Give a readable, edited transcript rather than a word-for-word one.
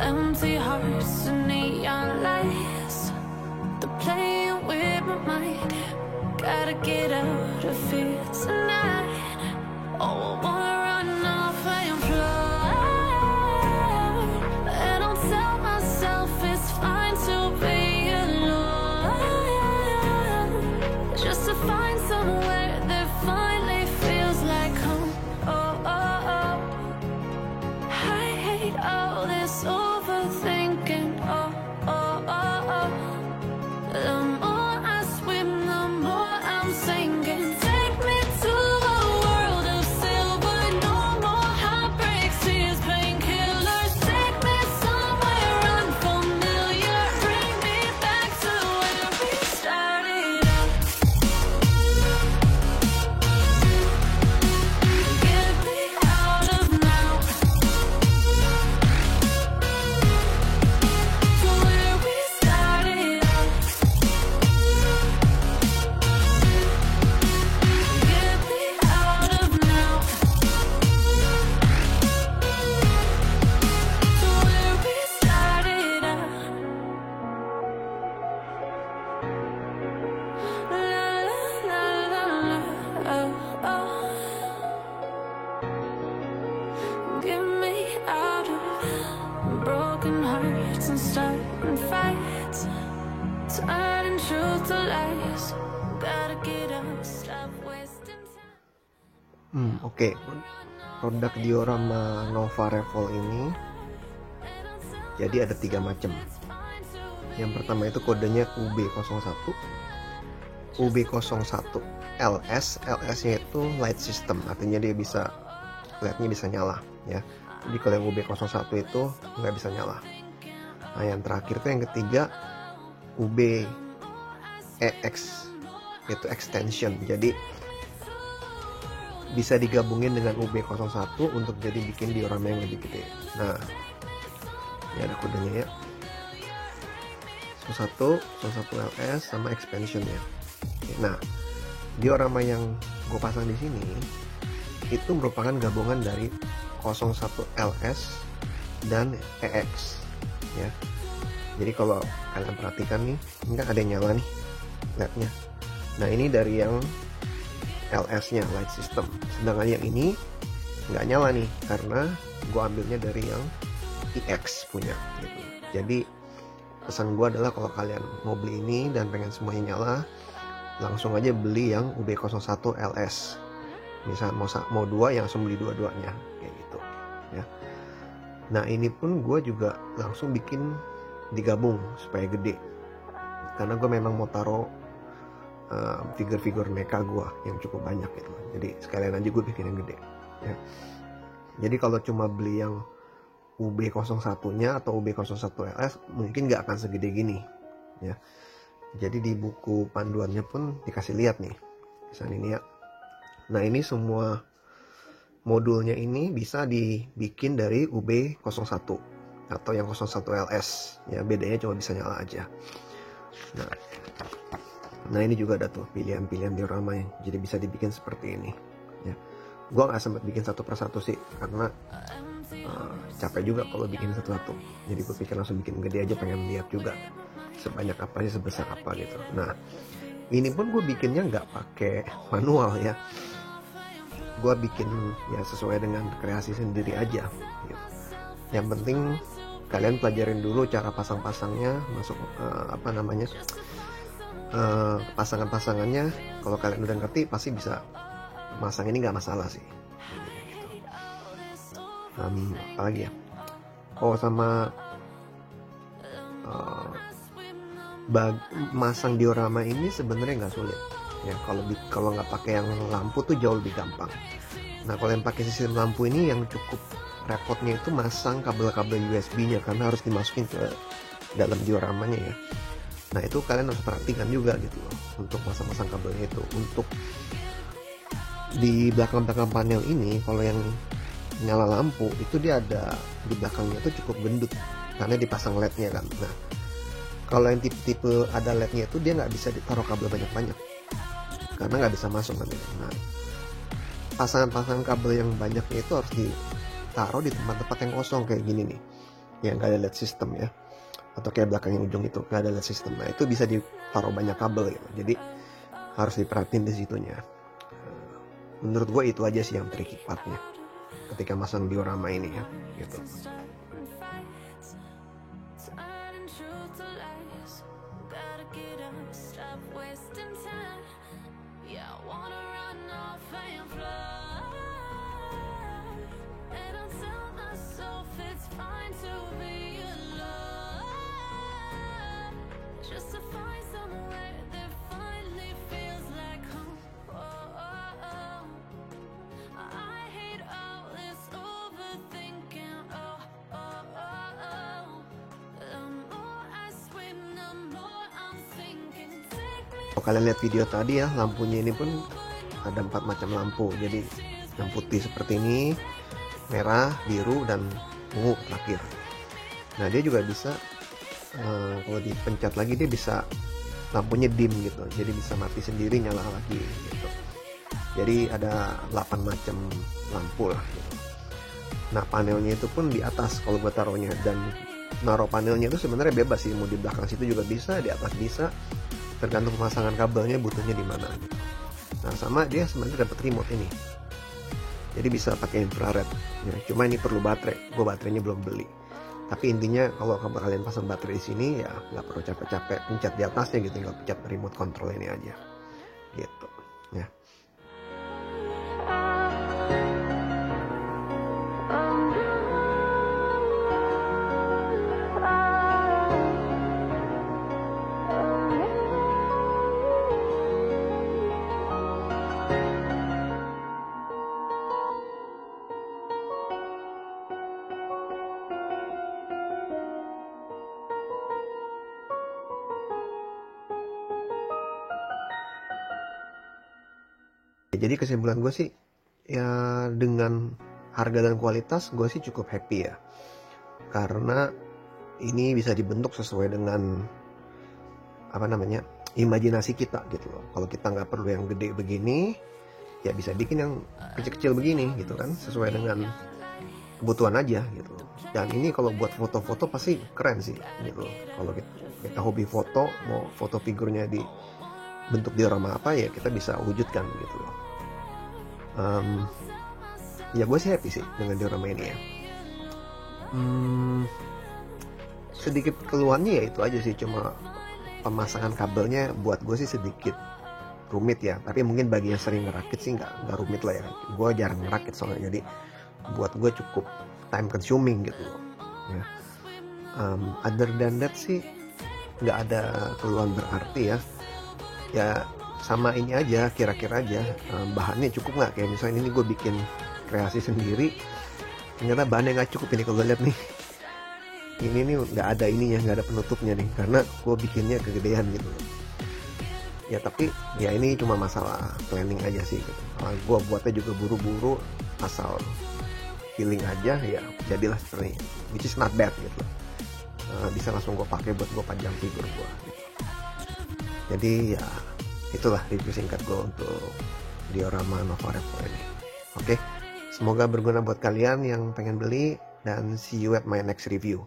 empty hearts and neon lights. They're playing with my mind. Gotta get out of here tonight. Oh, I wanna run off and fly. And I'll tell myself it's fine to be alone, just to find somewhere that finally feels like home. Oh, oh, oh. I hate all this overthinking. Oh, oh, oh, oh. The more I swim, the more I'm sinking. Take me to a world of silver. No more heartbreaks, tears, painkillers. Take me somewhere unfamiliar. Bring me back to where we started out. Get me out of now. To where we started out. Get me out of now. To where we started out. La la la la oh, oh. Get me out of broken hearts and starting fights, turning truth to lies. Gotta get up, stop wasting time. Oke. Produk diorama Nova Revol ini jadi ada 3 macam. Yang pertama itu kodenya UB01, UB01LS. LS-nya itu light system, artinya dia bisa LED-nya bisa nyala ya. Jadi kalau yang UB01 itu nggak bisa nyala. Nah, yang terakhir itu yang ketiga UBEX, itu extension. Jadi bisa digabungin dengan UB01 untuk jadi bikin diorama yang lebih gede. Nah, ini ada kodenya ya. 01LS sama expansionnya. Nah, diorama yang gue pasang di sini itu merupakan gabungan dari 01LS dan EX ya. Jadi kalau kalian perhatikan nih, ini kan ada yang nyala nih LED-nya. Nah, ini dari yang LS-nya, light system. Sedangkan yang ini nggak nyala nih, karena gue ambilnya dari yang EX punya gitu. Jadi pesan gue adalah kalau kalian mau beli ini dan pengen semuanya nyala, langsung aja beli yang UB01LS. Misal mau 2, yang langsung beli dua-duanya kayak gitu ya. Nah, ini pun gue juga langsung bikin digabung supaya gede, karena gue memang mau taruh figur-figur mecha gue yang cukup banyak gitu. Jadi sekalian aja gue bikin yang gede ya. Jadi kalau cuma beli yang UB01-nya atau UB01LS mungkin nggak akan segede gini ya. Jadi di buku panduannya pun dikasih lihat nih, misalnya ini ya. Nah, ini semua modulnya ini bisa dibikin dari UB01 atau yang 01LS ya, bedanya cuma bisa nyala aja. Nah, ini juga ada tuh pilihan-pilihan diorama yang jadi bisa dibikin seperti ini ya. Gua nggak sempat bikin satu persatu sih, karena capek juga kalau bikin satu-satu. Jadi gue pikir langsung bikin gede aja, pengen lihat juga sebanyak apa sih, sebesar apa gitu. Nah, ini pun gue bikinnya nggak pakai manual ya. Gue bikin ya sesuai dengan kreasi sendiri aja gitu. Yang penting kalian pelajarin dulu cara pasang-pasangnya, masuk pasangan-pasangannya. Kalau kalian udah ngerti pasti bisa masang ini, nggak masalah sih gitu. Apalagi ya, sama masang diorama ini sebenarnya nggak sulit ya. Kalau nggak pakai yang lampu tuh jauh lebih gampang. Nah, kalau yang pakai sistem lampu ini yang cukup repotnya itu masang kabel-kabel USB-nya, karena harus dimasukin ke dalam dioramanya ya. Nah, itu kalian harus perhatikan juga gitu loh, untuk masang-masang kabelnya itu. Untuk di belakang-belakang panel ini, kalau yang nyala lampu itu dia ada di belakangnya tuh cukup gendut karena dipasang LED-nya kan. Nah, kalau yang tipe-tipe ada LED-nya itu dia nggak bisa ditaruh kabel banyak-banyak karena nggak bisa masuk nanti. Nah, pasangan-pasangan kabel yang banyaknya itu harus ditaruh di tempat-tempat yang kosong kayak gini nih. yang nggak ada LED system ya, atau kayak belakang yang ujung itu nggak ada LED system. Nah itu bisa ditaruh banyak kabel gitu, jadi harus diperhatiin di situnya. Menurut gue itu aja sih yang tricky partnya ketika masang diorama ini ya gitu. Kalau kalian lihat video tadi ya, lampunya ini pun ada 4 macam lampu. Jadi yang putih seperti ini, merah, biru, dan ungu terakhir. Nah dia juga bisa kalau dipencet lagi dia bisa lampunya dim gitu, jadi bisa mati sendiri nyala lagi gitu. Jadi ada 8 macam lampu lah gitu. Nah panelnya itu pun di atas kalau gue taruhnya, dan naruh panelnya itu sebenarnya bebas sih, mau di belakang situ juga bisa, di atas bisa, tergantung pemasangan kabelnya butuhnya di mana gitu. Nah sama dia sebenarnya dapat remote ini, jadi bisa pakai infrared ya, cuma ini perlu baterai, gue baterainya belum beli. Tapi intinya kalau kalian pasang baterai di sini ya nggak perlu capek-capek pencet di atasnya gitu, tinggal pencet remote control ini aja gitu ya. Jadi kesimpulan gue sih ya, dengan harga dan kualitas gue sih cukup happy ya, karena ini bisa dibentuk sesuai dengan apa namanya, imajinasi kita gitu loh. Kalau kita nggak perlu yang gede begini ya bisa bikin yang kecil-kecil begini gitu kan, sesuai dengan kebutuhan aja gitu. Dan ini kalau buat foto-foto pasti keren sih gitu loh. Kalau kita hobi foto, mau foto figurnya di bentuk diorama apa ya kita bisa wujudkan gitu loh. Ya gue sih happy sih dengan diorama ini ya. Sedikit keluhannya ya itu aja sih, cuma pemasangan kabelnya buat gue sih sedikit rumit ya. Tapi mungkin bagi yang sering ngerakit sih nggak rumit lah ya. Gue jarang ngerakit soalnya, jadi buat gue cukup time consuming gitu loh ya. Other than that sih nggak ada keluhan berarti ya. Ya sama ini aja, kira-kira aja bahannya cukup nggak, kayak misalnya ini gue bikin kreasi sendiri, ternyata bahannya nggak cukup ini. Kalau lihat nih, ini nih nggak ada ininya, nggak ada penutupnya nih, karena gue bikinnya kegedean gitu. Ya tapi ya ini cuma masalah planning aja sih gitu. Gue buatnya juga buru-buru, asal feeling aja ya jadilah seperti ini, which is not bad gitu. Bisa langsung gue pakai buat gue panjang figur gue gitu. Jadi ya itulah review singkat gue untuk diorama Nova Repro ini. Oke, semoga berguna buat kalian yang pengen beli, dan see you at my next review.